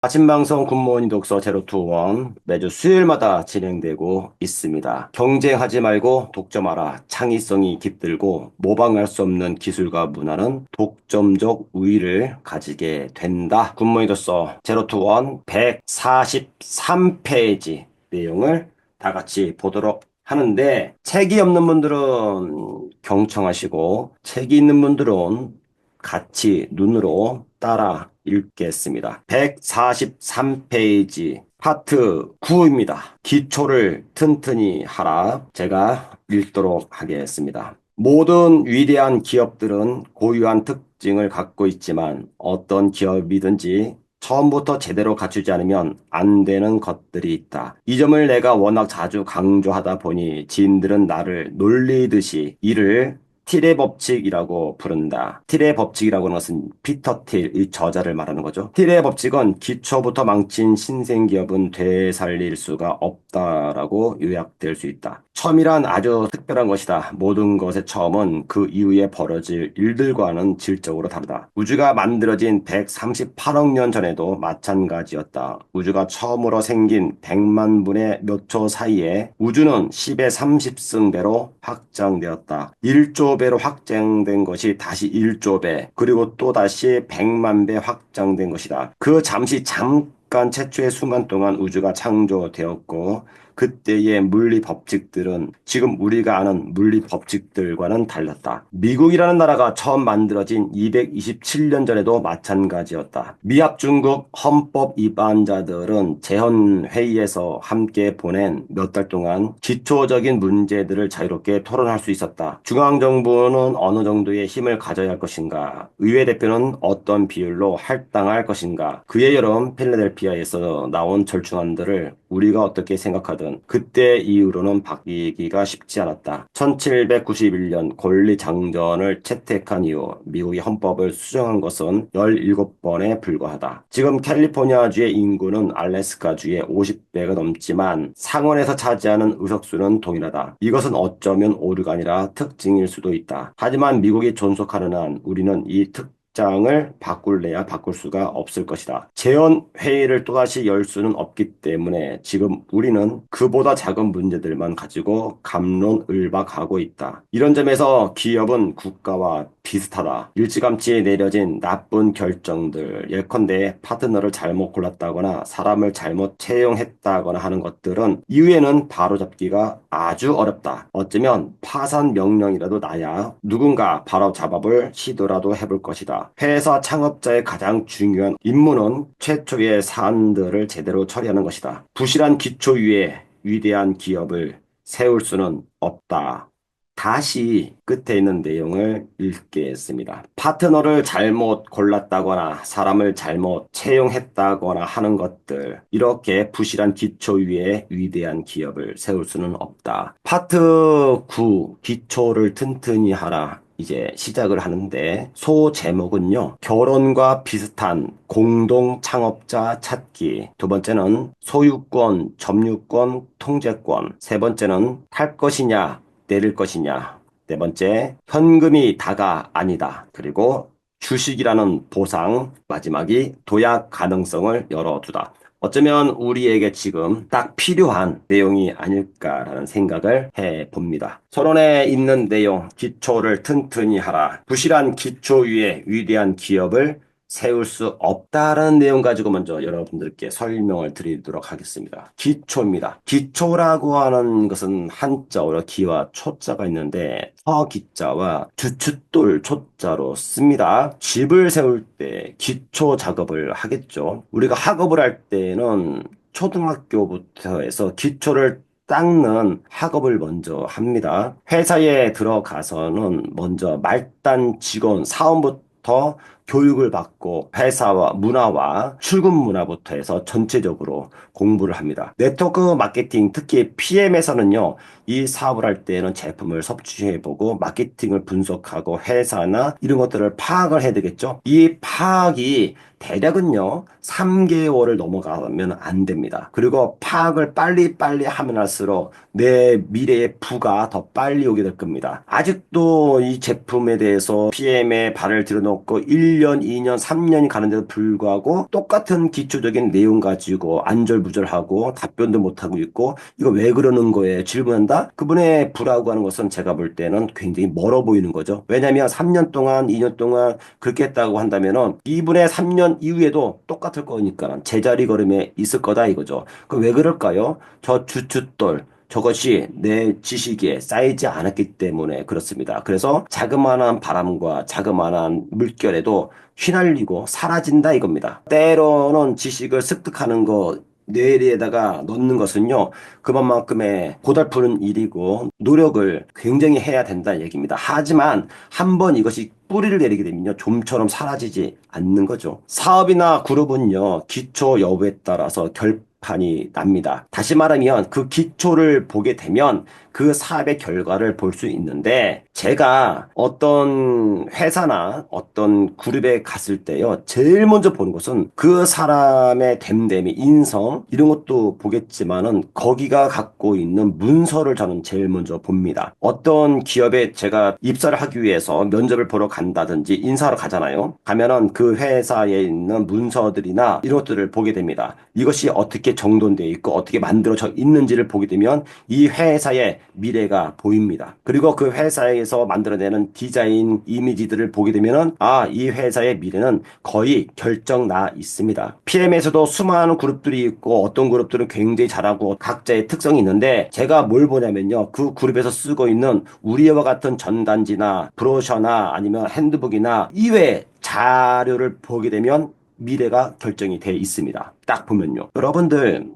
아침 방송 굿모닝 독서 제로투원 매주 수요일마다 진행되고 있습니다. 경쟁하지 말고 독점하라. 창의성이 깃들고 모방할 수 없는 기술과 문화는 독점적 우위를 가지게 된다. 굿모닝 독서 제로투원 143페이지 내용을 다 같이 보도록 하는데, 책이 없는 분들은 경청하시고 책이 있는 분들은 같이 눈으로 따라 읽겠습니다. 143페이지 파트 9입니다. 기초를 튼튼히 하라. 제가 읽도록 하겠습니다. 모든 위대한 기업들은 고유한 특징을 갖고 있지만 어떤 기업이든지 처음부터 제대로 갖추지 않으면 안 되는 것들이 있다. 이 점을 내가 워낙 자주 강조하다 보니 지인들은 나를 놀리듯이 이를 틸의 법칙이라고 부른다. 틸의 법칙이라고 하는 것은 피터 틸, 이 저자를 말하는 거죠. 틸의 법칙은 기초부터 망친 신생기업은 되살릴 수가 없다라고 요약될 수 있다. 처음이란 아주 특별한 것이다. 모든 것의 처음은 그 이후에 벌어질 일들과는 질적으로 다르다. 우주가 만들어진 138억 년 전에도 마찬가지였다. 우주가 처음으로 생긴 100만 분의 몇 초 사이에 우주는 10의 30승배로 확장되었다. 1조 배로 확장된 것이 다시 1조 배, 그리고 또 다시 100만 배 확장된 것이다. 그 잠깐 최초의 수만 동안 우주가 창조되었고, 그때의 물리 법칙들은 지금 우리가 아는 물리 법칙들과는 달랐다. 미국이라는 나라가 처음 만들어진 227년 전에도 마찬가지였다. 미합 중국 헌법 위반자들은 재헌회의에서 함께 보낸 몇 달 동안 기초적인 문제들을 자유롭게 토론할 수 있었다. 중앙정부는 어느 정도의 힘을 가져야 할 것인가? 의회 대표는 어떤 비율로 할당할 것인가? 그의 여름 필라델피아에서 나온 절충안들을 우리가 어떻게 생각하든 그때 이후로는 바뀌기가 쉽지 않았다. 1791년 권리장전을 채택한 이후 미국이 헌법을 수정한 것은 17번에 불과하다. 지금 캘리포니아주의 인구는 알래스카주의 50배가 넘지만 상원에서 차지하는 의석수는 동일하다. 이것은 어쩌면 오류가 아니라 특징일 수도 있다. 하지만 미국이 존속하는 한 우리는 이 장을 바꿀래야 바꿀 수가 없을 것이다. 재헌회의를 또다시 열 수는 없기 때문에 지금 우리는 그보다 작은 문제들만 가지고 갑론을박하고 있다. 이런 점에서 기업은 국가와 비슷하다. 일찌감치 내려진 나쁜 결정들, 예컨대 파트너를 잘못 골랐다거나 사람을 잘못 채용했다거나 하는 것들은 이후에는 바로잡기가 아주 어렵다. 어쩌면 파산 명령이라도 나야 누군가 바로 잡아볼 시도라도 해볼 것이다. 회사 창업자의 가장 중요한 임무는 최초의 사안들을 제대로 처리하는 것이다. 부실한 기초 위에 위대한 기업을 세울 수는 없다. 다시 끝에 있는 내용을 읽겠습니다. 파트너를 잘못 골랐다거나 사람을 잘못 채용했다거나 하는 것들, 이렇게 부실한 기초 위에 위대한 기업을 세울 수는 없다. 파트 9, 기초를 튼튼히 하라. 이제 시작을 하는데, 소 제목은요, 결혼과 비슷한 공동 창업자 찾기. 두 번째는 소유권, 점유권, 통제권. 세 번째는 탈 것이냐 내릴 것이냐. 네 번째, 현금이 다가 아니다. 그리고 주식이라는 보상. 마지막이 도약 가능성을 열어두다. 어쩌면 우리에게 지금 딱 필요한 내용이 아닐까라는 생각을 해봅니다. 서론에 있는 내용, 기초를 튼튼히 하라. 부실한 기초 위에 위대한 기업을 세울 수 없다라는 내용 가지고 먼저 여러분들께 설명을 드리도록 하겠습니다. 기초입니다. 기초라고 하는 것은 한자어로 기와 초자가 있는데 서기자와 주춧돌 초자로 씁니다. 집을 세울 때 기초 작업을 하겠죠. 우리가 학업을 할 때는 초등학교부터 해서 기초를 닦는 학업을 먼저 합니다. 회사에 들어가서는 먼저 말단 직원, 사원부터 교육을 받고 회사와 문화와 출근 문화부터 해서 전체적으로 공부를 합니다. 네트워크 마케팅, 특히 PM에서는요, 이 사업을 할 때는 제품을 섭취해보고 마케팅을 분석하고 회사나 이런 것들을 파악을 해야 되겠죠. 이 파악이 대략은요, 3개월을 넘어가면 안 됩니다. 그리고 파악을 빨리빨리 하면 할수록 내 미래의 부가 더 빨리 오게 될 겁니다. 아직도 이 제품에 대해서 PM에 발을 들여놓고 1년 1년, 2년, 3년이 가는데도 불구하고 똑같은 기초적인 내용 가지고 안절부절하고 답변도 못하고 있고 이거 왜 그러는 거예요? 질문한다? 그분의 부라고 하는 것은 제가 볼 때는 굉장히 멀어 보이는 거죠. 왜냐하면 3년 동안, 2년 동안 그렇게 했다고 한다면은 이분의 3년 이후에도 똑같을 거니까 제자리 걸음에 있을 거다 이거죠. 그 왜 그럴까요? 저 주춧돌 저것이 내 지식에 쌓이지 않았기 때문에 그렇습니다. 그래서 자그마한 바람과 자그마한 물결에도 휘날리고 사라진다 이겁니다. 때로는 지식을 습득하는 것 뇌리에다가 넣는 것은요, 그만큼의 고달프는 일이고 노력을 굉장히 해야 된다는 얘기입니다. 하지만 한번 이것이 뿌리를 내리게 되면요, 좀처럼 사라지지 않는 거죠. 사업이나 그룹은요, 기초 여부에 따라서 결판이 납니다. 다시 말하면 그 기초를 보게 되면 그 사업의 결과를 볼 수 있는데 제가 어떤 회사나 어떤 그룹에 갔을 때요, 제일 먼저 보는 것은 그 사람의 됨됨이, 인성 이런 것도 보겠지만은 거기가 갖고 있는 문서를 저는 제일 먼저 봅니다. 어떤 기업에 제가 입사를 하기 위해서 면접을 보러 간다든지 인사하러 가잖아요. 가면은 그 회사에 있는 문서들이나 이런 것들을 보게 됩니다. 이것이 어떻게 정돈되어 있고 어떻게 만들어져 있는지를 보게 되면 이 회사의 미래가 보입니다. 그리고 그 회사에서 만들어내는 디자인 이미지들을 보게 되면은 이 회사의 미래는 거의 결정 나 있습니다. PM에서도 수많은 그룹들이 있고 어떤 그룹들은 굉장히 잘하고 각자의 특성이 있는데 제가 뭘 보냐면요. 그 그룹에서 쓰고 있는 우리와 같은 전단지나 브로셔나 아니면 핸드북이나 이외의 자료를 보게 되면 미래가 결정이 돼 있습니다. 딱 보면요. 여러분들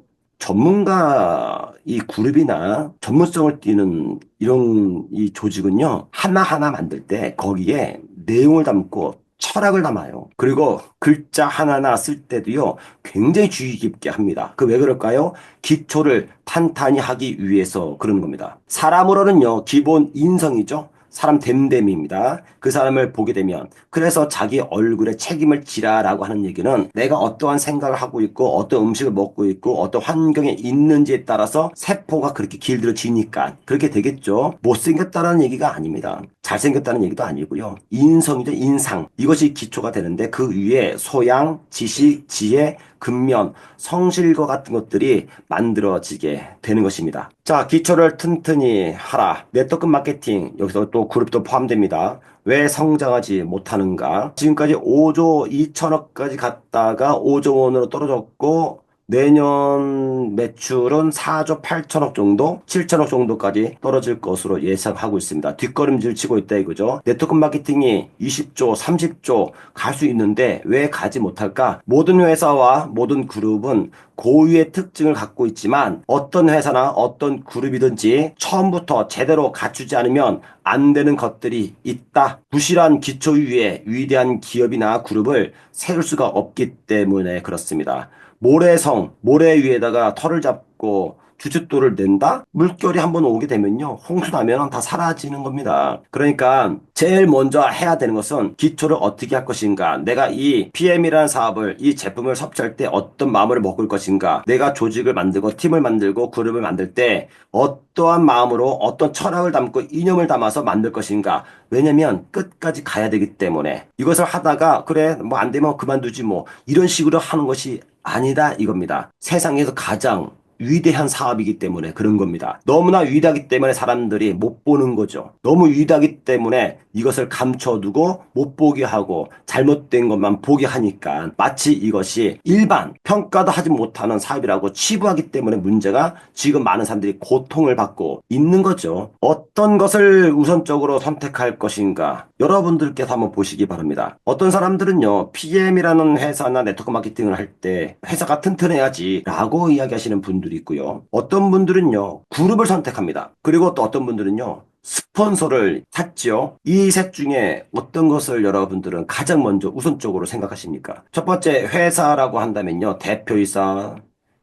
전문가 이 그룹이나 전문성을 띠는 이런 이 조직은요, 하나하나 만들 때 거기에 내용을 담고 철학을 담아요. 그리고 글자 하나하나 쓸 때도요, 굉장히 주의 깊게 합니다. 그 왜 그럴까요? 기초를 탄탄히 하기 위해서 그러는 겁니다. 사람으로는요, 기본 인성이죠. 사람 됨됨이입니다. 그 사람을 보게 되면 그래서 자기 얼굴에 책임을 지라라고 하는 얘기는 내가 어떠한 생각을 하고 있고 어떤 음식을 먹고 있고 어떤 환경에 있는지에 따라서 세포가 그렇게 길들여지니까 그렇게 되겠죠. 못생겼다는 얘기가 아닙니다. 잘생겼다는 얘기도 아니고요. 인성이죠. 인상. 이것이 기초가 되는데 그 위에 소양, 지식, 지혜, 근면, 성실과 같은 것들이 만들어지게 되는 것입니다. 자, 기초를 튼튼히 하라. 네트워크 마케팅. 여기서 또 그룹도 포함됩니다. 왜 성장하지 못하는가? 지금까지 5조 2천억까지 갔다가 5조 원으로 떨어졌고 내년 매출은 4조 8천억 정도, 7천억 정도까지 떨어질 것으로 예상하고 있습니다. 뒷걸음질 치고 있다 이거죠. 네트워크 마케팅이 20조, 30조 갈 수 있는데 왜 가지 못할까? 모든 회사와 모든 그룹은 고유의 특징을 갖고 있지만 어떤 회사나 어떤 그룹이든지 처음부터 제대로 갖추지 않으면 안 되는 것들이 있다. 부실한 기초 위에 위대한 기업이나 그룹을 세울 수가 없기 때문에 그렇습니다. 모래성, 모래 위에다가 털을 잡고 주춧돌을 낸다? 물결이 한번 오게 되면요. 홍수 나면 다 사라지는 겁니다. 그러니까 제일 먼저 해야 되는 것은 기초를 어떻게 할 것인가. 내가 이 PM이라는 사업을, 이 제품을 섭취할 때 어떤 마음을 먹을 것인가. 내가 조직을 만들고 팀을 만들고 그룹을 만들 때 어떠한 마음으로 어떤 철학을 담고 이념을 담아서 만들 것인가. 왜냐면 끝까지 가야 되기 때문에 이것을 하다가 그래 뭐 안 되면 그만두지 뭐 이런 식으로 하는 것이 아니다 이겁니다. 세상에서 가장 위대한 사업이기 때문에 그런 겁니다. 너무나 위대하기 때문에 사람들이 못 보는 거죠. 너무 위대하기 때문에 이것을 감춰두고 못 보게 하고 잘못된 것만 보게 하니까 마치 이것이 일반 평가도 하지 못하는 사업이라고 치부하기 때문에 문제가 지금 많은 사람들이 고통을 받고 있는 거죠. 어떤 것을 우선적으로 선택할 것인가 여러분들께서 한번 보시기 바랍니다. 어떤 사람들은요 PM이라는 회사나 네트워크 마케팅을 할 때 회사가 튼튼해야지 라고 이야기하시는 분들이 있고요. 어떤 분들은요 그룹을 선택합니다. 그리고 또 어떤 분들은요 스폰서를 샀지요. 이 셋 중에 어떤 것을 여러분들은 가장 먼저 우선적으로 생각하십니까? 첫 번째 회사라고 한다면요. 대표이사,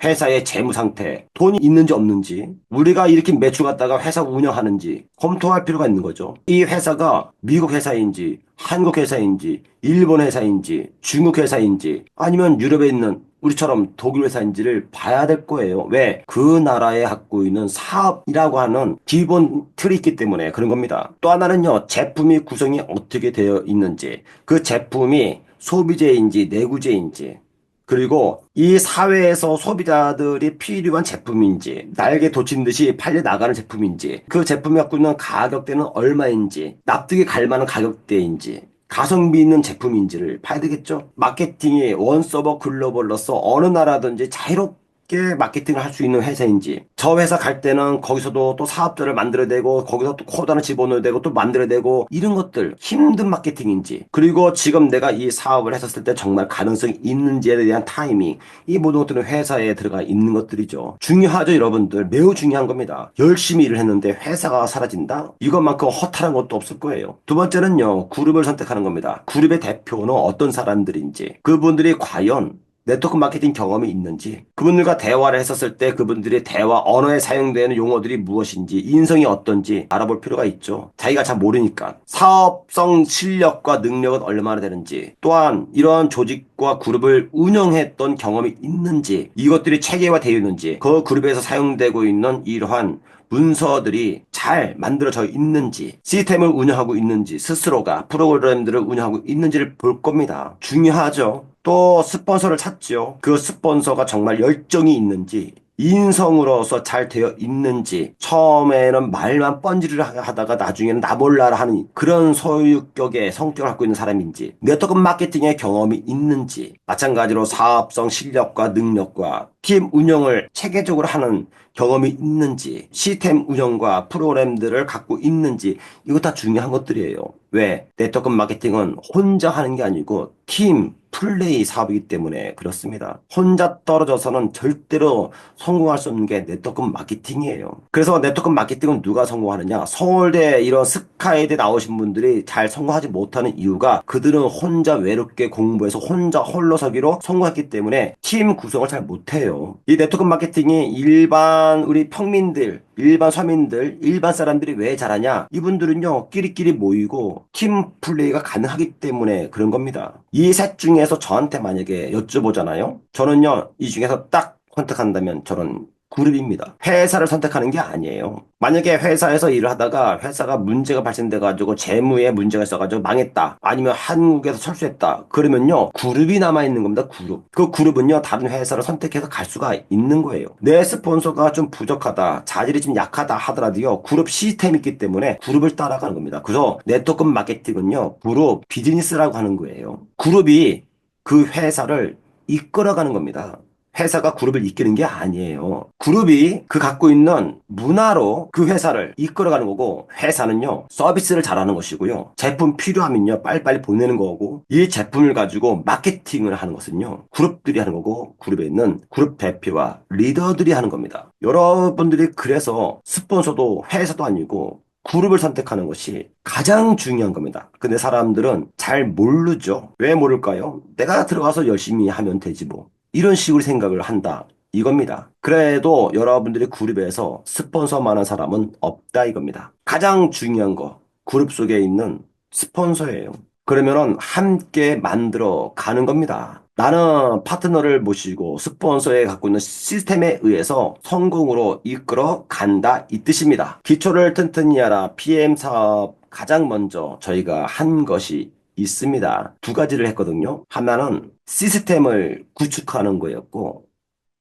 회사의 재무 상태, 돈이 있는지 없는지, 우리가 이렇게 매출 갖다가 회사 운영하는지 검토할 필요가 있는 거죠. 이 회사가 미국 회사인지, 한국 회사인지, 일본 회사인지, 중국 회사인지, 아니면 유럽에 있는 우리처럼 독일 회사인지를 봐야 될 거예요. 왜? 그 나라에 갖고 있는 사업이라고 하는 기본 틀이 있기 때문에 그런 겁니다. 또 하나는요, 제품이 구성이 어떻게 되어 있는지, 그 제품이 소비재인지 내구재인지, 그리고 이 사회에서 소비자들이 필요한 제품인지, 날개 돋친 듯이 팔려 나가는 제품인지, 그 제품이 갖고 있는 가격대는 얼마인지, 납득이 갈 만한 가격대인지, 가성비 있는 제품인지를 봐야 되겠죠. 마케팅이 원서버 글로벌로서 어느 나라든지 자유롭게 마케팅을 할 수 있는 회사인지, 저 회사 갈 때는 거기서도 또 사업자를 만들어야 되고, 거기서 또 코드를 집어넣어야 되고, 또 만들어야 되고, 이런 것들 힘든 마케팅인지, 그리고 지금 내가 이 사업을 했었을 때 정말 가능성이 있는지에 대한 타이밍, 이 모든 것들은 회사에 들어가 있는 것들이죠. 중요하죠, 여러분들. 매우 중요한 겁니다. 열심히 일을 했는데 회사가 사라진다? 이것만큼 허탈한 것도 없을 거예요. 두 번째는요, 그룹을 선택하는 겁니다. 그룹의 대표는 어떤 사람들인지, 그분들이 과연 네트워크 마케팅 경험이 있는지, 그분들과 대화를 했었을 때 그분들의 대화 언어에 사용되는 용어들이 무엇인지, 인성이 어떤지 알아볼 필요가 있죠. 자기가 잘 모르니까. 사업성 실력과 능력은 얼마나 되는지, 또한 이러한 조직과 그룹을 운영했던 경험이 있는지, 이것들이 체계화되어 있는지, 그 그룹에서 사용되고 있는 이러한 문서들이 잘 만들어져 있는지, 시스템을 운영하고 있는지, 스스로가 프로그램들을 운영하고 있는지를 볼 겁니다. 중요하죠. 또 스폰서를 찾지요. 그 스폰서가 정말 열정이 있는지, 인성으로서 잘 되어 있는지, 처음에는 말만 뻔지를 하다가 나중에는 나 몰라라 하는 그런 소유격의 성격을 갖고 있는 사람인지, 네트워크 마케팅의 경험이 있는지, 마찬가지로 사업성 실력과 능력과 팀 운영을 체계적으로 하는 경험이 있는지, 시스템 운영과 프로그램들을 갖고 있는지, 이거 다 중요한 것들이에요. 왜? 네트워크 마케팅은 혼자 하는 게 아니고 팀 플레이 사업이기 때문에 그렇습니다. 혼자 떨어져서는 절대로 성공할 수 없는 게 네트워크 마케팅이에요. 그래서 네트워크 마케팅은 누가 성공하느냐? 서울대 이런 스카이대 나오신 분들이 잘 성공하지 못하는 이유가 그들은 혼자 외롭게 공부해서 혼자 홀로서기로 성공했기 때문에 팀 구성을 잘 못해요. 이 네트워크 마케팅이 일반 우리 평민들, 일반 서민들, 일반 사람들이 왜 잘하냐? 이분들은요, 끼리끼리 모이고 팀 플레이가 가능하기 때문에 그런 겁니다. 이 셋 중에서 저한테 만약에 여쭤보잖아요? 저는요, 이 중에서 딱 선택한다면 저는 그룹입니다. 회사를 선택하는 게 아니에요. 만약에 회사에서 일을 하다가 회사가 문제가 발생돼가지고 재무에 문제가 있어가지고 망했다. 아니면 한국에서 철수했다. 그러면요, 그룹이 남아있는 겁니다. 그룹. 그 그룹은요, 다른 회사를 선택해서 갈 수가 있는 거예요. 내 스폰서가 좀 부족하다. 자질이 좀 약하다 하더라도요, 그룹 시스템이 있기 때문에 그룹을 따라가는 겁니다. 그래서 네트워크 마케팅은요, 그룹 비즈니스라고 하는 거예요. 그룹이 그 회사를 이끌어가는 겁니다. 회사가 그룹을 이끄는 게 아니에요. 그룹이 그 갖고 있는 문화로 그 회사를 이끌어가는 거고, 회사는요, 서비스를 잘하는 것이고요. 제품 필요하면요, 빨리빨리 보내는 거고, 이 제품을 가지고 마케팅을 하는 것은요, 그룹들이 하는 거고, 그룹에 있는 그룹 대표와 리더들이 하는 겁니다. 여러분들이 그래서 스폰서도 회사도 아니고, 그룹을 선택하는 것이 가장 중요한 겁니다. 근데 사람들은 잘 모르죠. 왜 모를까요? 내가 들어가서 열심히 하면 되지 뭐. 이런 식으로 생각을 한다. 이겁니다. 그래도 여러분들이 그룹에서 스폰서만한 사람은 없다 이겁니다. 가장 중요한 거, 그룹 속에 있는 스폰서예요. 그러면은 함께 만들어 가는 겁니다. 나는 파트너를 모시고 스폰서에 갖고 있는 시스템에 의해서 성공으로 이끌어 간다 이 뜻입니다. 기초를 튼튼히 하라 PM 사업 가장 먼저 저희가 한 것이 있습니다. 두 가지를 했거든요. 하나는 시스템을 구축하는 거였고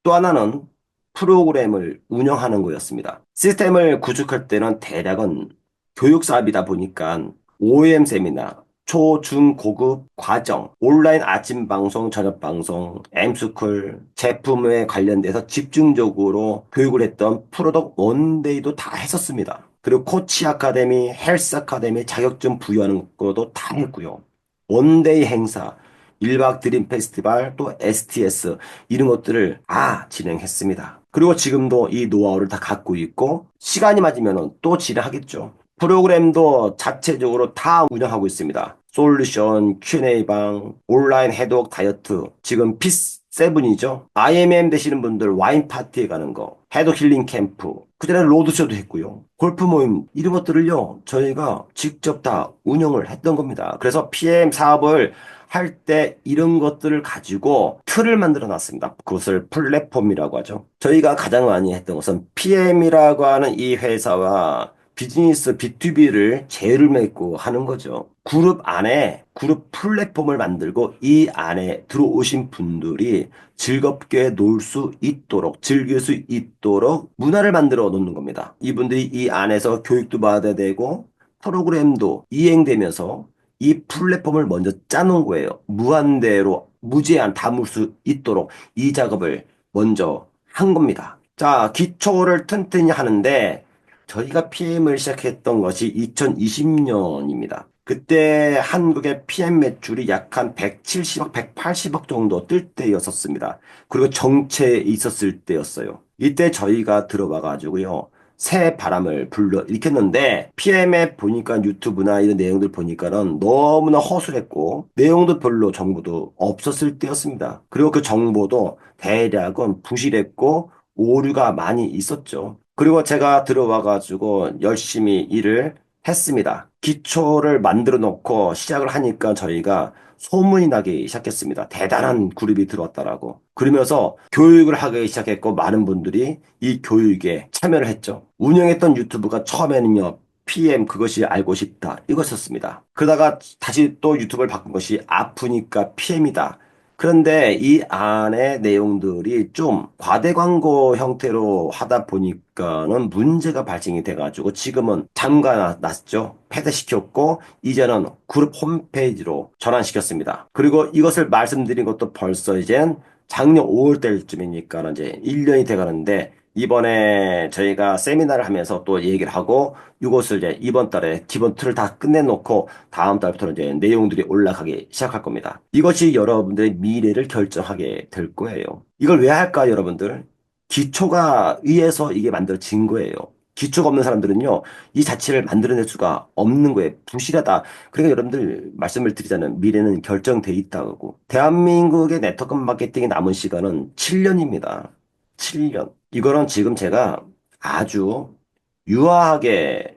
또 하나는 프로그램을 운영하는 거였습니다. 시스템을 구축할 때는 대략은 교육 사업이다 보니까 OEM 세미나, 초, 중, 고급 과정, 온라인 아침 방송, 저녁 방송, M스쿨, 제품에 관련돼서 집중적으로 교육을 했던 프로덕트 원데이도 다 했었습니다. 그리고 코치 아카데미, 헬스 아카데미 자격증 부여하는 것도 다 했고요. 원데이 행사, 1박 드림 페스티벌, 또 STS 이런 것들을 다 진행했습니다. 그리고 지금도 이 노하우를 다 갖고 있고 시간이 맞으면 또 진행하겠죠. 프로그램도 자체적으로 다 운영하고 있습니다. 솔루션, Q&A 방, 온라인 해독 다이어트, 지금 P7이죠. IMM 되시는 분들 와인 파티에 가는 거, 해독 힐링 캠프, 그전에 로드쇼도 했고요. 골프 모임 이런 것들을요. 저희가 직접 다 운영을 했던 겁니다. 그래서 PM 사업을 할 때 이런 것들을 가지고 틀을 만들어 놨습니다. 그것을 플랫폼이라고 하죠. 저희가 가장 많이 했던 것은 PM이라고 하는 이 회사와 비즈니스 B2B를 제휴를 맺고 하는 거죠. 그룹 안에 그룹 플랫폼을 만들고 이 안에 들어오신 분들이 즐겁게 놀 수 있도록, 즐길 수 있도록 문화를 만들어 놓는 겁니다. 이분들이 이 안에서 교육도 받아야 되고 프로그램도 이행되면서 이 플랫폼을 먼저 짜놓은 거예요. 무한대로 무제한 담을 수 있도록 이 작업을 먼저 한 겁니다. 자, 기초를 튼튼히 하는데 저희가 PM을 시작했던 것이 2020년입니다. 그때 한국의 PM 매출이 약 한 170억, 180억 정도 뜰 때였었습니다. 그리고 정체에 있었을 때였어요. 이때 저희가 들어와 가지고요. 새 바람을 불러 일으켰는데 PM에 보니까 유튜브나 이런 내용들 보니까는 너무나 허술했고 내용도 별로 정보도 없었을 때였습니다. 그리고 그 정보도 대략은 부실했고 오류가 많이 있었죠. 그리고 제가 들어와 가지고 열심히 일을 했습니다. 기초를 만들어 놓고 시작을 하니까 저희가 소문이 나기 시작했습니다. 대단한 그룹이 들어왔다라고. 그러면서 교육을 하기 시작했고 많은 분들이 이 교육에 참여를 했죠. 운영했던 유튜브가 처음에는요. PM 그것이 알고 싶다 이것이었습니다. 그러다가 다시 또 유튜브를 바꾼 것이 아프니까 PM이다. 그런데 이 안의 내용들이 좀 과대 광고 형태로 하다 보니까는 문제가 발생이 돼가지고 지금은 잠가놨죠. 폐쇄시켰고 이제는 그룹 홈페이지로 전환시켰습니다. 그리고 이것을 말씀드린 것도 벌써 이젠 작년 5월 때쯤이니까 이제 1년이 돼가는데 이번에 저희가 세미나를 하면서 또 얘기를 하고 이것을 이제 이번 달에 기본 틀을 다 끝내놓고 다음 달부터는 이제 내용들이 올라가기 시작할 겁니다. 이것이 여러분들의 미래를 결정하게 될 거예요. 이걸 왜 할까, 여러분들? 기초가 위에서 이게 만들어진 거예요. 기초가 없는 사람들은요, 이 자체를 만들어낼 수가 없는 거예요. 부실하다. 그러니까 여러분들 말씀을 드리자면 미래는 결정돼 있다고. 대한민국의 네트워크 마케팅이 남은 시간은 7년입니다. 7년. 이거는 지금 제가 아주 유화하게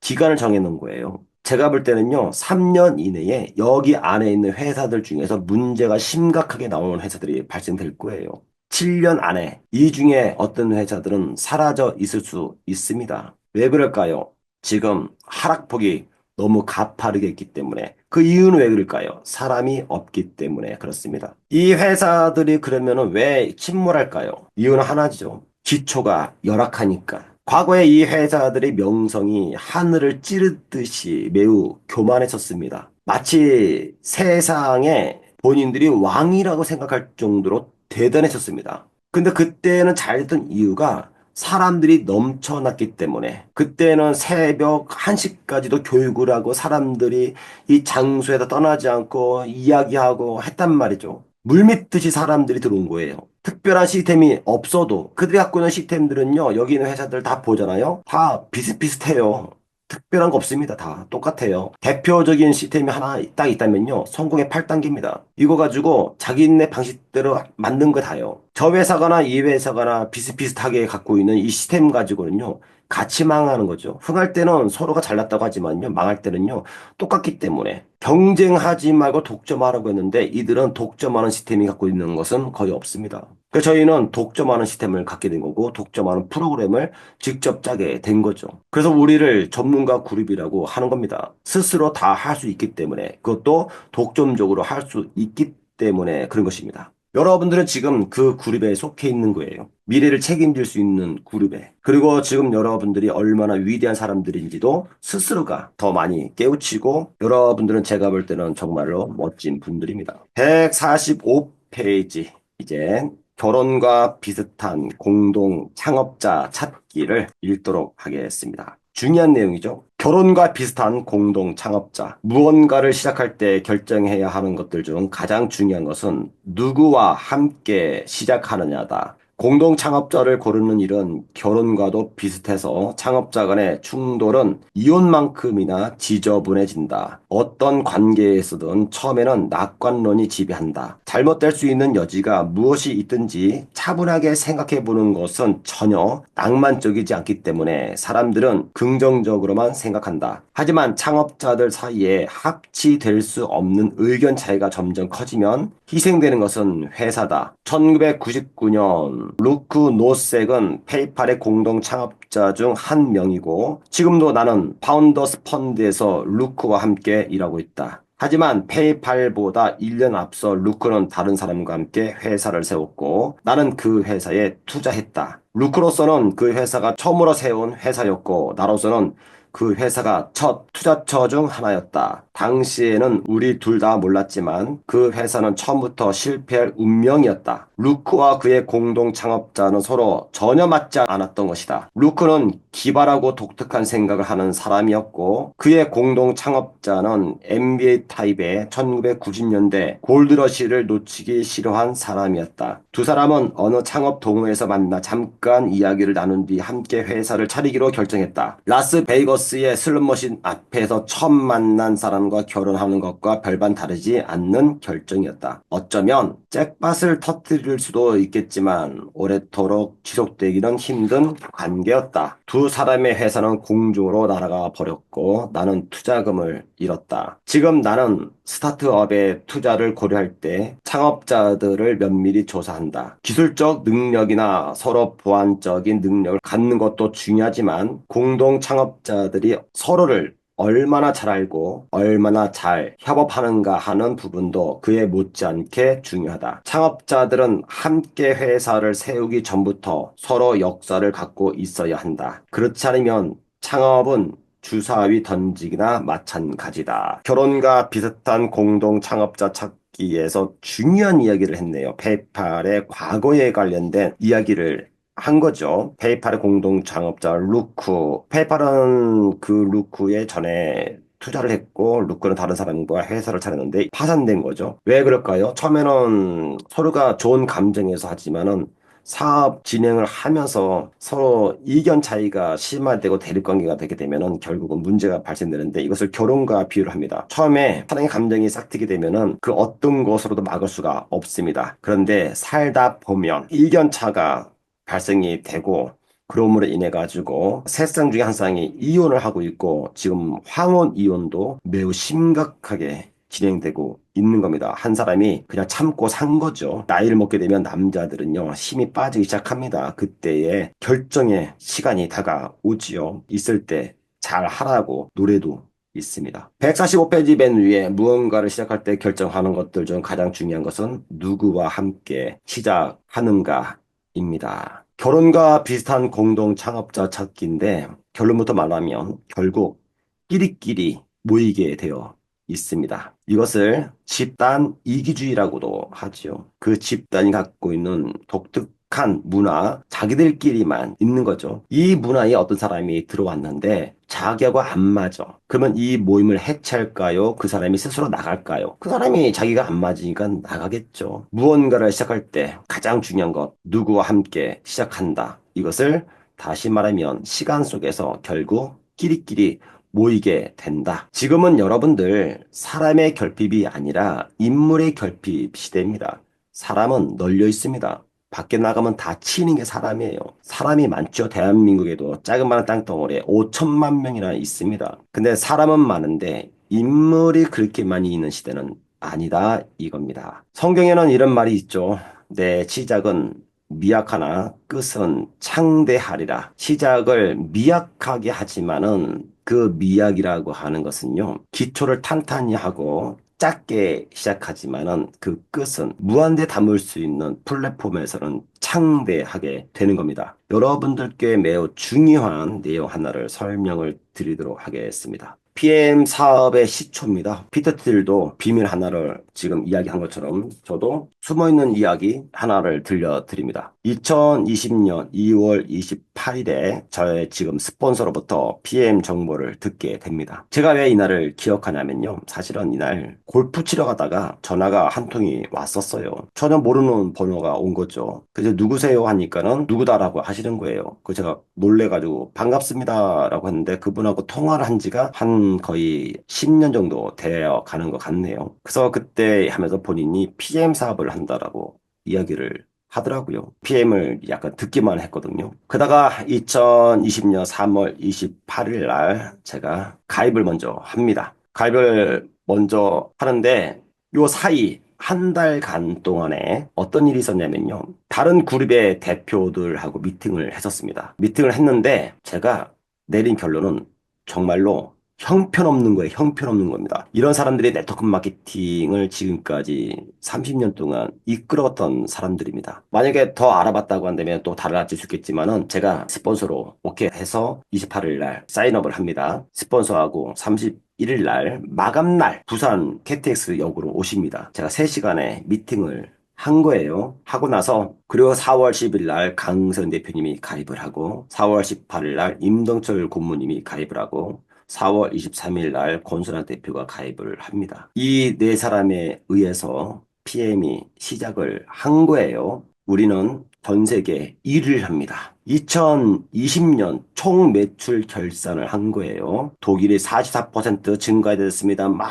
기간을 정해놓은 거예요. 제가 볼 때는요, 3년 이내에 여기 안에 있는 회사들 중에서 문제가 심각하게 나오는 회사들이 발생될 거예요. 7년 안에 이 중에 어떤 회사들은 사라져 있을 수 있습니다. 왜 그럴까요? 지금 하락폭이 너무 가파르게 있기 때문에. 그 이유는 왜 그럴까요? 사람이 없기 때문에 그렇습니다. 이 회사들이 그러면 왜 침몰할까요? 이유는 하나죠. 기초가 열악하니까. 과거에 이 회사들의 명성이 하늘을 찌르듯이 매우 교만했었습니다. 마치 세상에 본인들이 왕이라고 생각할 정도로 대단했었습니다. 근데 그때는 잘됐던 이유가 사람들이 넘쳐났기 때문에 그때는 새벽 1시까지도 교육을 하고 사람들이 이 장소에다 떠나지 않고 이야기하고 했단 말이죠. 물밀듯이 사람들이 들어온 거예요. 특별한 시스템이 없어도 그들이 갖고 있는 시스템들은요, 여기 있는 회사들 다 보잖아요. 다 비슷비슷해요. 특별한 거 없습니다. 다 똑같아요. 대표적인 시스템이 하나 딱 있다면요. 성공의 8단계입니다. 이거 가지고 자기네 방식대로 만든 거 다요. 저 회사가나 이 회사가나 비슷비슷하게 갖고 있는 이 시스템 가지고는요. 같이 망하는 거죠. 흥할 때는 서로가 잘났다고 하지만요. 망할 때는요. 똑같기 때문에 경쟁하지 말고 독점하라고 했는데 이들은 독점하는 시스템이 갖고 있는 것은 거의 없습니다. 그래서 저희는 독점하는 시스템을 갖게 된 거고 독점하는 프로그램을 직접 짜게 된 거죠. 그래서 우리를 전문가 그룹이라고 하는 겁니다. 스스로 다 할 수 있기 때문에 그것도 독점적으로 할 수 있기 때문에 그런 것입니다. 여러분들은 지금 그 그룹에 속해 있는 거예요. 미래를 책임질 수 있는 그룹에. 그리고 지금 여러분들이 얼마나 위대한 사람들인지도 스스로가 더 많이 깨우치고 여러분들은 제가 볼 때는 정말로 멋진 분들입니다. 145페이지. 이제 결혼과 비슷한 공동 창업자 찾기를 읽도록 하겠습니다. 중요한 내용이죠. 결혼과 비슷한 공동 창업자. 무언가를 시작할 때 결정해야 하는 것들 중 가장 중요한 것은 누구와 함께 시작하느냐다. 공동 창업자를 고르는 일은 결혼과도 비슷해서 창업자 간의 충돌은 이혼만큼이나 지저분해진다. 어떤 관계에서든 처음에는 낙관론이 지배한다. 잘못될 수 있는 여지가 무엇이 있든지 차분하게 생각해 보는 것은 전혀 낭만적이지 않기 때문에 사람들은 긍정적으로만 생각한다. 하지만 창업자들 사이에 합치될 수 없는 의견 차이가 점점 커지면 희생되는 것은 회사다. 1999년 루크 노색은 페이팔의 공동 창업자 중 한 명이고 지금도 나는 파운더스 펀드에서 루크와 함께 일하고 있다. 하지만 페이팔보다 1년 앞서 루크는 다른 사람과 함께 회사를 세웠고 나는 그 회사에 투자했다. 루크로서는 그 회사가 처음으로 세운 회사였고 나로서는 그 회사가 첫 투자처 중 하나였다. 당시에는 우리 둘 다 몰랐지만 그 회사는 처음부터 실패할 운명이었다. 루크와 그의 공동 창업자는 서로 전혀 맞지 않았던 것이다. 루크는 기발하고 독특한 생각을 하는 사람이었고 그의 공동 창업자는 MBA 타입의 1990년대 골드러시를 놓치기 싫어한 사람이었다. 두 사람은 어느 창업 동호회에서 만나 잠깐 이야기를 나눈 뒤 함께 회사를 차리기로 결정했다. 라스베이거스의 슬롯머신 앞에서 처음 만난 사람과 결혼하는 것과 별반 다르지 않는 결정이었다. 어쩌면 잭팟을 터뜨릴 수도 있겠지만 오래도록 지속되기는 힘든 관계였다. 두 사람의 회사는 공중으로 날아가 버렸고 나는 투자금을 잃었다. 지금 나는 스타트업의 투자를 고려할 때 창업자들을 면밀히 조사한다. 기술적 능력이나 서로 보완적인 능력을 갖는 것도 중요하지만 공동 창업자들이 서로를 얼마나 잘 알고 얼마나 잘 협업하는가 하는 부분도 그에 못지않게 중요하다. 창업자들은 함께 회사를 세우기 전부터 서로 역사를 갖고 있어야 한다. 그렇지 않으면 창업은 주사위 던지기나 마찬가지다. 결혼과 비슷한 공동 창업자 찾기에서 중요한 이야기를 했네요. 페이팔의 과거에 관련된 이야기를 한 거죠. 페이팔의 공동 창업자 루크. 페이팔은 그 루크의 전에 투자를 했고 루크는 다른 사람과 회사를 차렸는데 파산된 거죠. 왜 그럴까요? 처음에는 서로가 좋은 감정에서 하지만은 사업 진행을 하면서 서로 이견 차이가 심화되고 대립관계가 되게 되면은 결국은 문제가 발생되는데 이것을 결혼과 비유를 합니다. 처음에 사랑의 감정이 싹트게 되면은 그 어떤 것으로도 막을 수가 없습니다. 그런데 살다 보면 이견 차가 발생이 되고 그럼으로 인해 가지고 세 쌍 중에 한 쌍이 이혼을 하고 있고 지금 황혼 이혼도 매우 심각하게 진행되고 있는 겁니다. 한 사람이 그냥 참고 산 거죠. 나이를 먹게 되면 남자들은요, 힘이 빠지기 시작합니다. 그때의 결정의 시간이 다가오지요. 있을 때 잘 하라고 노래도 있습니다. 145페이지 맨 위에 무언가를 시작할 때 결정하는 것들 중 가장 중요한 것은 누구와 함께 시작하는가입니다. 결혼과 비슷한 공동 창업자 찾기인데 결론부터 말하면 결국 끼리끼리 모이게 되어 있습니다. 이것을 집단 이기주의라고도 하죠. 그 집단이 갖고 있는 독특한 문화, 자기들끼리만 있는 거죠. 이 문화에 어떤 사람이 들어왔는데 자기하고 안 맞아. 그러면 이 모임을 해체할까요? 그 사람이 스스로 나갈까요? 그 사람이 자기가 안 맞으니까 나가겠죠. 무언가를 시작할 때 가장 중요한 것, 누구와 함께 시작한다. 이것을 다시 말하면 시간 속에서 결국 끼리끼리 모이게 된다. 지금은 여러분들 사람의 결핍이 아니라 인물의 결핍 시대입니다. 사람은 널려 있습니다. 밖에 나가면 다 치이는 게 사람이에요. 사람이 많죠. 대한민국에도 작은 땅덩어리에 5천만 명이나 있습니다. 근데 사람은 많은데 인물이 그렇게 많이 있는 시대는 아니다 이겁니다. 성경에는 이런 말이 있죠. 내 시작은 미약하나 끝은 창대하리라. 시작을 미약하게 하지만은 그 미약이라고 하는 것은요. 기초를 탄탄히 하고 작게 시작하지만은 그 끝은 무한대 담을 수 있는 플랫폼에서는 창대하게 되는 겁니다. 여러분들께 매우 중요한 내용 하나를 설명을 드리도록 하겠습니다. PM 사업의 시초입니다. 피터 틸도 비밀 하나를 지금 이야기한 것처럼 저도 숨어있는 이야기 하나를 들려드립니다. 2020년 2월 28일에 저의 지금 스폰서로부터 PM 정보를 듣게 됩니다. 제가 왜 이날을 기억하냐면요. 사실은 이날 골프 치러 가다가 전화가 한 통이 왔었어요. 전혀 모르는 번호가 온 거죠. 그래서 누구세요 하니까는 누구다라고 하시는 거예요. 그 제가 놀래가지고 반갑습니다라고 했는데 그분하고 통화를 한 지가 한 거의 10년 정도 되어 가는 것 같네요. 그래서 그때 하면서 본인이 PM 사업을 한다라고 이야기를 하더라고요. PM을 약간 듣기만 했거든요. 그러다가 2020년 3월 28일 날 제가 가입을 먼저 합니다. 가입을 먼저 하는데 요 사이 한 달간 동안에 어떤 일이 있었냐면요. 다른 그룹의 대표들하고 미팅을 했었습니다. 미팅을 했는데 제가 내린 결론은 정말로 형편없는 거예요. 형편없는 겁니다. 이런 사람들이 네트워크 마케팅을 지금까지 30년 동안 이끌었던 사람들입니다. 만약에 더 알아봤다고 한다면 또 달라질 수 있겠지만은 제가 스폰서로 오케이 해서 28일 날 사인업을 합니다. 스폰서하고 31일 날 마감 날 부산 KTX 역으로 오십니다. 제가 3시간의 미팅을 한 거예요. 하고 나서 그리고 4월 10일 날 강선 대표님이 가입을 하고 4월 18일 날 임동철 고문님이 가입을 하고 4월 23일 날 권순환 대표가 가입을 합니다. 이 네 사람에 의해서 PM이 시작을 한 거예요. 우리는 전 세계 1위를 합니다. 2020년 총 매출 결산을 한 거예요. 독일이 44% 증가됐습니다. 막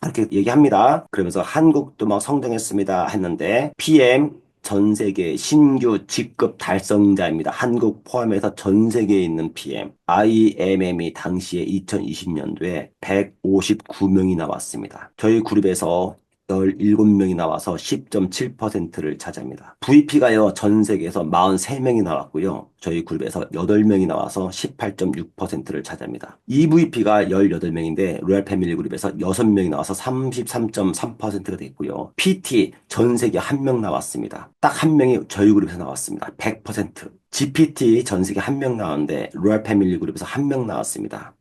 이렇게 얘기합니다. 그러면서 한국도 막 성장했습니다. 했는데 PM 전 세계 신규 직급 달성자입니다. 한국 포함해서 전 세계에 있는 PM. IMM이 당시에 2020년도에 159명이 나왔습니다. 저희 그룹에서 17명이 나와서 10.7%를 차지합니다. VP가요, 전 세계에서 43명이 나왔고요. 저희 그룹에서 8명이 나와서 18.6%를 차지합니다. EVP가 18명인데, 로얄 패밀리 그룹에서 6명이 나와서 33.3%가 됐고요. PT 전 세계 1명 나왔습니다. 딱 한 명이 저희 그룹에서 나왔습니다. 100%. GPT 전 세계 1명 나왔는데, 로얄 패밀리 그룹에서 1명 나왔습니다.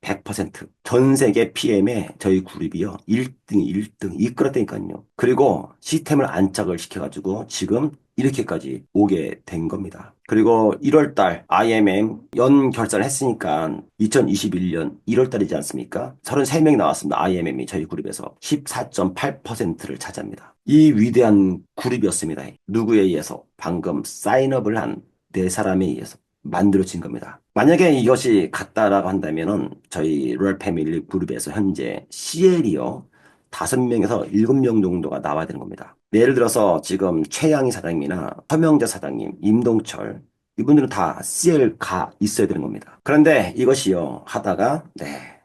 100%. 전 세계 PM에 저희 그룹이요. 1등, 1등 이끌었다니까요. 그리고 시스템을 안착을 시켜가지고 지금 이렇게까지 오게 된 겁니다. 그리고 1월달 IMM 연 결산을 했으니까 2021년 1월달이지 않습니까? 33명이 나왔습니다. IMM이 저희 그룹에서 14.8%를 차지합니다. 이 위대한 그룹이었습니다. 누구에 의해서? 방금 사인업을 한 네 사람에 의해서 만들어진 겁니다. 만약에 이것이 같다라고 한다면은 저희 로얄 패밀리 그룹에서 현재 CL이요. 5명에서 7명 정도가 나와야 되는 겁니다. 예를 들어서 지금 최양희 사장님이나 서명재 사장님, 임동철 이분들은 다 CL가 있어야 되는 겁니다. 그런데 이것이요. 하다가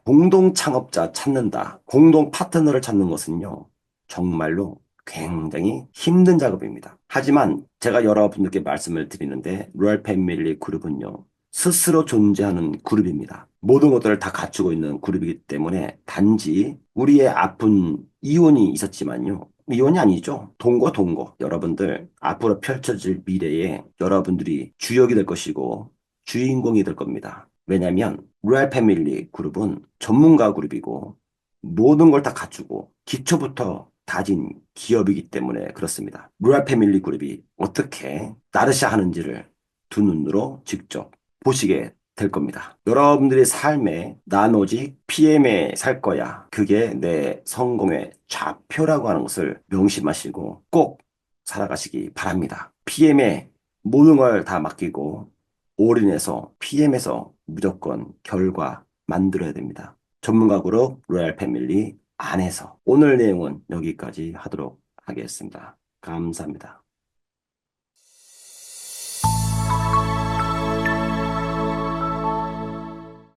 공동 창업자 찾는다. 공동 파트너를 찾는 것은요. 정말로 굉장히 힘든 작업입니다. 하지만 제가 여러분들께 말씀을 드리는데 로얄 패밀리 그룹은요. 스스로 존재하는 그룹입니다. 모든 것들을 다 갖추고 있는 그룹이기 때문에 단지 우리의 아픈 이혼이 있었지만요. 이혼이 아니죠. 동거 동거. 여러분들 앞으로 펼쳐질 미래에 여러분들이 주역이 될 것이고 주인공이 될 겁니다. 왜냐하면 로얄 패밀리 그룹은 전문가 그룹이고 모든 걸 다 갖추고 기초부터 다진 기업이기 때문에 그렇습니다. 로얄 패밀리 그룹이 어떻게 나르샤 하는지를 두 눈으로 직접 보시게 될 겁니다. 여러분들의 삶에 난 오직 PM에 살 거야. 그게 내 성공의 좌표라고 하는 것을 명심하시고 꼭 살아가시기 바랍니다. PM에 모든 걸 다 맡기고 올인해서 PM에서 무조건 결과 만들어야 됩니다. 전문가 그룹 로얄 패밀리 안에서 오늘 내용은 여기까지 하도록 하겠습니다. 감사합니다.